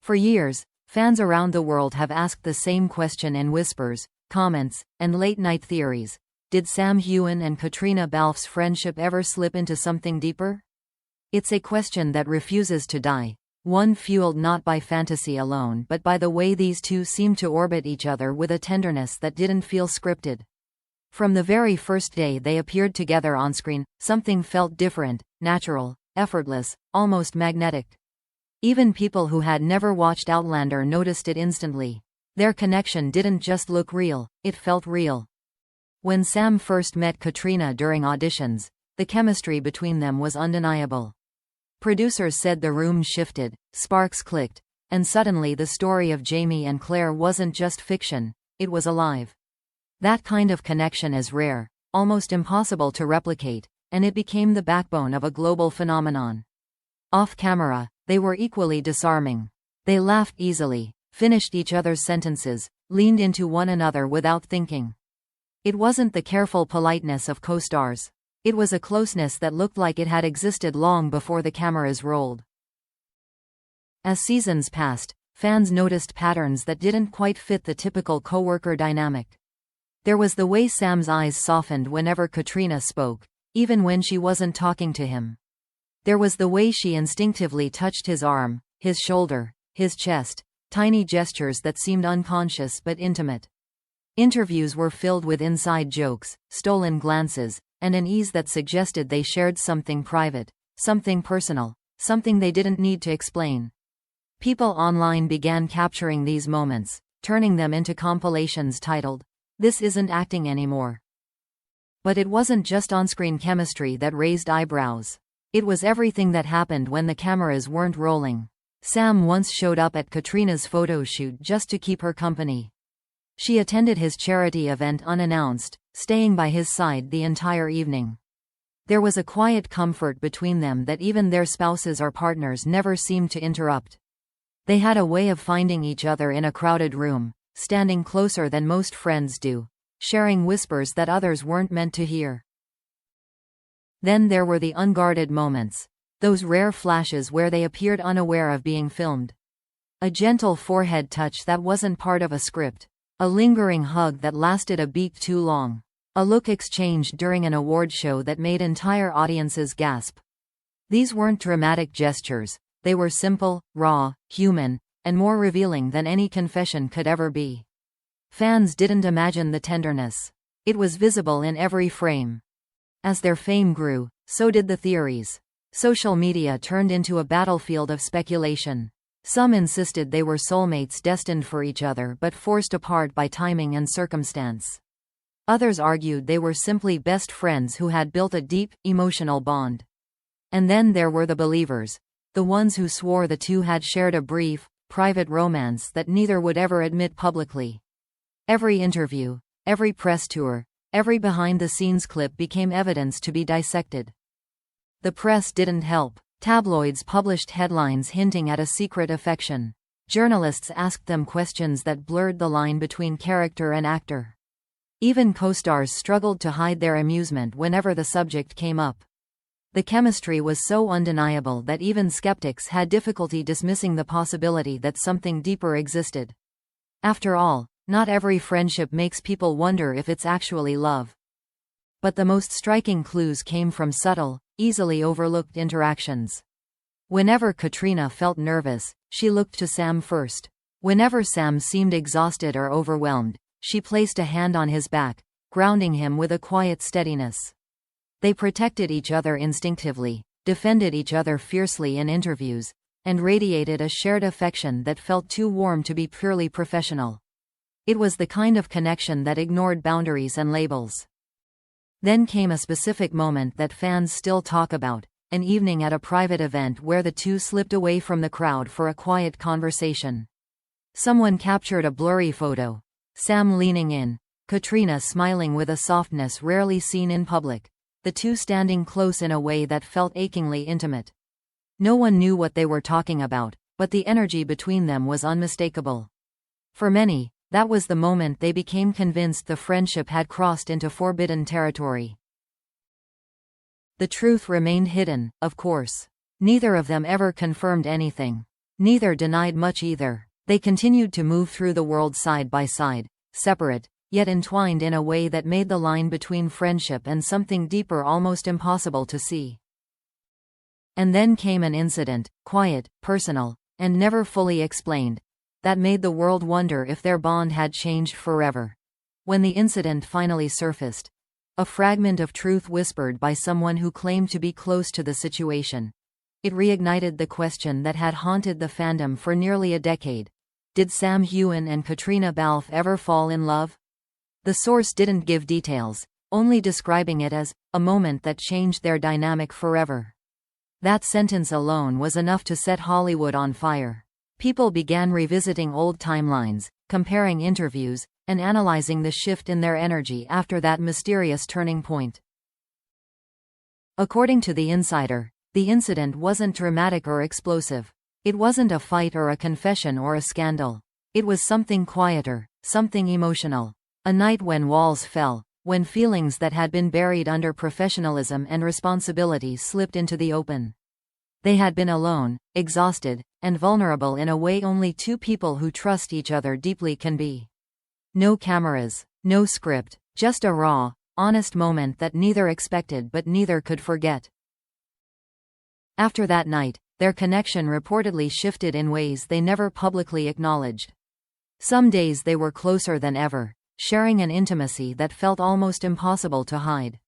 For years, fans around the world have asked the same question in whispers, comments, and late-night theories. Did Sam Heughan and Caitríona Balfe's friendship ever slip into something deeper? It's a question that refuses to die, one fueled not by fantasy alone but by the way these two seemed to orbit each other with a tenderness that didn't feel scripted. From the very first day they appeared together on screen, something felt different, natural, effortless, almost magnetic. Even people who had never watched Outlander noticed it instantly. Their connection didn't just look real, it felt real. When Sam first met Caitríona during auditions, the chemistry between them was undeniable. Producers said the room shifted, sparks clicked, and suddenly the story of Jamie and Claire wasn't just fiction, it was alive. That kind of connection is rare, almost impossible to replicate, and it became the backbone of a global phenomenon. Off camera, they were equally disarming. They laughed easily, finished each other's sentences, leaned into one another without thinking. It wasn't the careful politeness of co-stars. It was a closeness that looked like it had existed long before the cameras rolled. As seasons passed, fans noticed patterns that didn't quite fit the typical coworker dynamic. There was the way Sam's eyes softened whenever Caitríona spoke, even when she wasn't talking to him. There was the way she instinctively touched his arm, his shoulder, his chest, tiny gestures that seemed unconscious but intimate. Interviews were filled with inside jokes, stolen glances, and an ease that suggested they shared something private, something personal, something they didn't need to explain. People online began capturing these moments, turning them into compilations titled, "This Isn't Acting Anymore." But it wasn't just on-screen chemistry that raised eyebrows. It was everything that happened when the cameras weren't rolling. Sam once showed up at Caitríona's photo shoot just to keep her company. She attended his charity event unannounced, staying by his side the entire evening. There was a quiet comfort between them that even their spouses or partners never seemed to interrupt. They had a way of finding each other in a crowded room, standing closer than most friends do, sharing whispers that others weren't meant to hear. Then there were the unguarded moments, those rare flashes where they appeared unaware of being filmed. A gentle forehead touch that wasn't part of a script. A lingering hug that lasted a beat too long. A look exchanged during an award show that made entire audiences gasp. These weren't dramatic gestures, they were simple, raw, human, and more revealing than any confession could ever be. Fans didn't imagine the tenderness. It was visible in every frame. As their fame grew, so did the theories. Social media turned into a battlefield of speculation. Some insisted they were soulmates destined for each other but forced apart by timing and circumstance. Others argued they were simply best friends who had built a deep, emotional bond. And then there were the believers, the ones who swore the two had shared a brief, private romance that neither would ever admit publicly. Every interview, every press tour, every behind-the-scenes clip became evidence to be dissected. The press didn't help. Tabloids published headlines hinting at a secret affection. Journalists asked them questions that blurred the line between character and actor. Even co-stars struggled to hide their amusement whenever the subject came up. The chemistry was so undeniable that even skeptics had difficulty dismissing the possibility that something deeper existed. After all, not every friendship makes people wonder if it's actually love. But the most striking clues came from subtle, easily overlooked interactions. Whenever Caitríona felt nervous, she looked to Sam first. Whenever Sam seemed exhausted or overwhelmed, she placed a hand on his back, grounding him with a quiet steadiness. They protected each other instinctively, defended each other fiercely in interviews, and radiated a shared affection that felt too warm to be purely professional. It was the kind of connection that ignored boundaries and labels. Then came a specific moment that fans still talk about, an evening at a private event where the two slipped away from the crowd for a quiet conversation. Someone captured a blurry photo. Sam leaning in, Caitríona smiling with a softness rarely seen in public, the two standing close in a way that felt achingly intimate. No one knew what they were talking about, but the energy between them was unmistakable. For many, that was the moment they became convinced the friendship had crossed into forbidden territory. The truth remained hidden, of course. Neither of them ever confirmed anything. Neither denied much either. They continued to move through the world side by side, separate, yet entwined in a way that made the line between friendship and something deeper almost impossible to see. And then came an incident, quiet, personal, and never fully explained, that made the world wonder if their bond had changed forever. When the incident finally surfaced, a fragment of truth whispered by someone who claimed to be close to the situation, it reignited the question that had haunted the fandom for nearly a decade. Did Sam Heughan and Caitríona Balfe ever fall in love? The source didn't give details, only describing it as a moment that changed their dynamic forever. That sentence alone was enough to set Hollywood on fire. People began revisiting old timelines, comparing interviews, and analyzing the shift in their energy after that mysterious turning point. According to The Insider, the incident wasn't dramatic or explosive. It wasn't a fight or a confession or a scandal. It was something quieter, something emotional. A night when walls fell, when feelings that had been buried under professionalism and responsibility slipped into the open. They had been alone, exhausted, and vulnerable in a way only two people who trust each other deeply can be. No cameras, no script, just a raw, honest moment that neither expected but neither could forget. After that night, their connection reportedly shifted in ways they never publicly acknowledged. Some days they were closer than ever, sharing an intimacy that felt almost impossible to hide.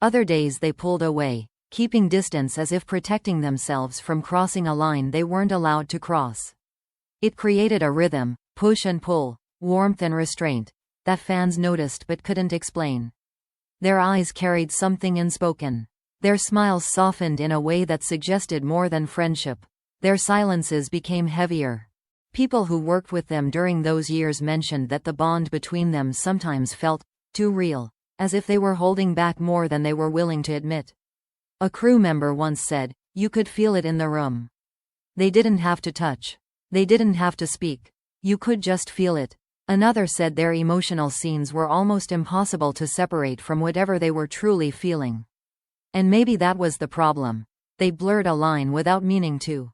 Other days they pulled away, keeping distance as if protecting themselves from crossing a line they weren't allowed to cross. It created a rhythm, push and pull, warmth and restraint, that fans noticed but couldn't explain. Their eyes carried something unspoken. Their smiles softened in a way that suggested more than friendship. Their silences became heavier. People who worked with them during those years mentioned that the bond between them sometimes felt too real, as if they were holding back more than they were willing to admit. A crew member once said, "You could feel it in the room. They didn't have to touch. They didn't have to speak. You could just feel it." Another said their emotional scenes were almost impossible to separate from whatever they were truly feeling. And maybe that was the problem. They blurred a line without meaning to.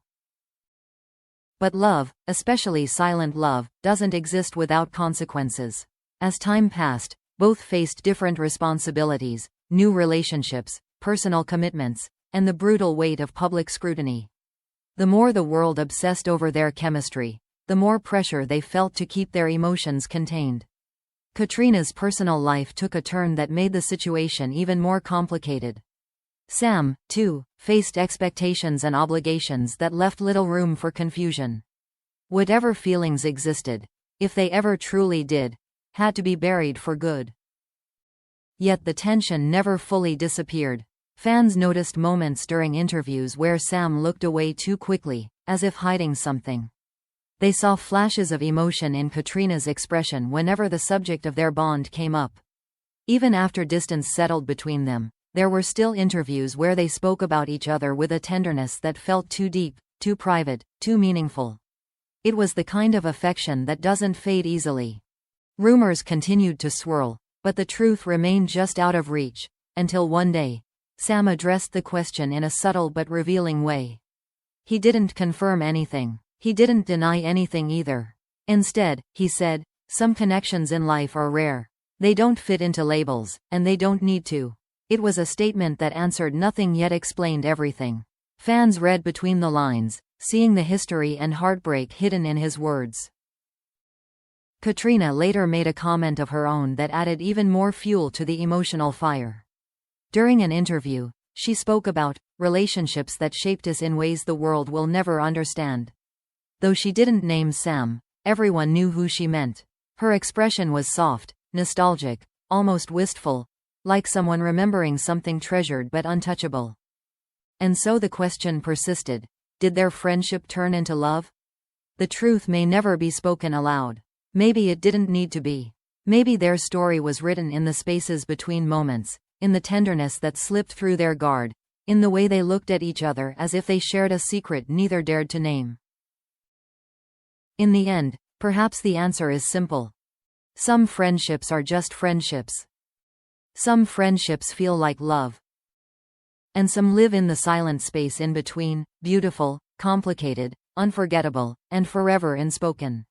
But love, especially silent love, doesn't exist without consequences. As time passed, both faced different responsibilities, new relationships, personal commitments, and the brutal weight of public scrutiny. The more the world obsessed over their chemistry, the more pressure they felt to keep their emotions contained. Caitríona's personal life took a turn that made the situation even more complicated. Sam, too, faced expectations and obligations that left little room for confusion. Whatever feelings existed, if they ever truly did, had to be buried for good. Yet the tension never fully disappeared. Fans noticed moments during interviews where Sam looked away too quickly, as if hiding something. They saw flashes of emotion in Caitríona's expression whenever the subject of their bond came up. Even after distance settled between them, there were still interviews where they spoke about each other with a tenderness that felt too deep, too private, too meaningful. It was the kind of affection that doesn't fade easily. Rumors continued to swirl, but the truth remained just out of reach, until one day, Sam addressed the question in a subtle but revealing way. He didn't confirm anything. He didn't deny anything either. Instead, he said, "Some connections in life are rare. They don't fit into labels, and they don't need to." It was a statement that answered nothing yet explained everything. Fans read between the lines, seeing the history and heartbreak hidden in his words. Caitríona later made a comment of her own that added even more fuel to the emotional fire. During an interview, she spoke about relationships that shaped us in ways the world will never understand. Though she didn't name Sam, everyone knew who she meant. Her expression was soft, nostalgic, almost wistful, like someone remembering something treasured but untouchable. And so the question persisted: did their friendship turn into love? The truth may never be spoken aloud. Maybe it didn't need to be. Maybe their story was written in the spaces between moments, in the tenderness that slipped through their guard, in the way they looked at each other as if they shared a secret neither dared to name. In the end, perhaps the answer is simple. Some friendships are just friendships. Some friendships feel like love. And some live in the silent space in between, beautiful, complicated, unforgettable, and forever unspoken.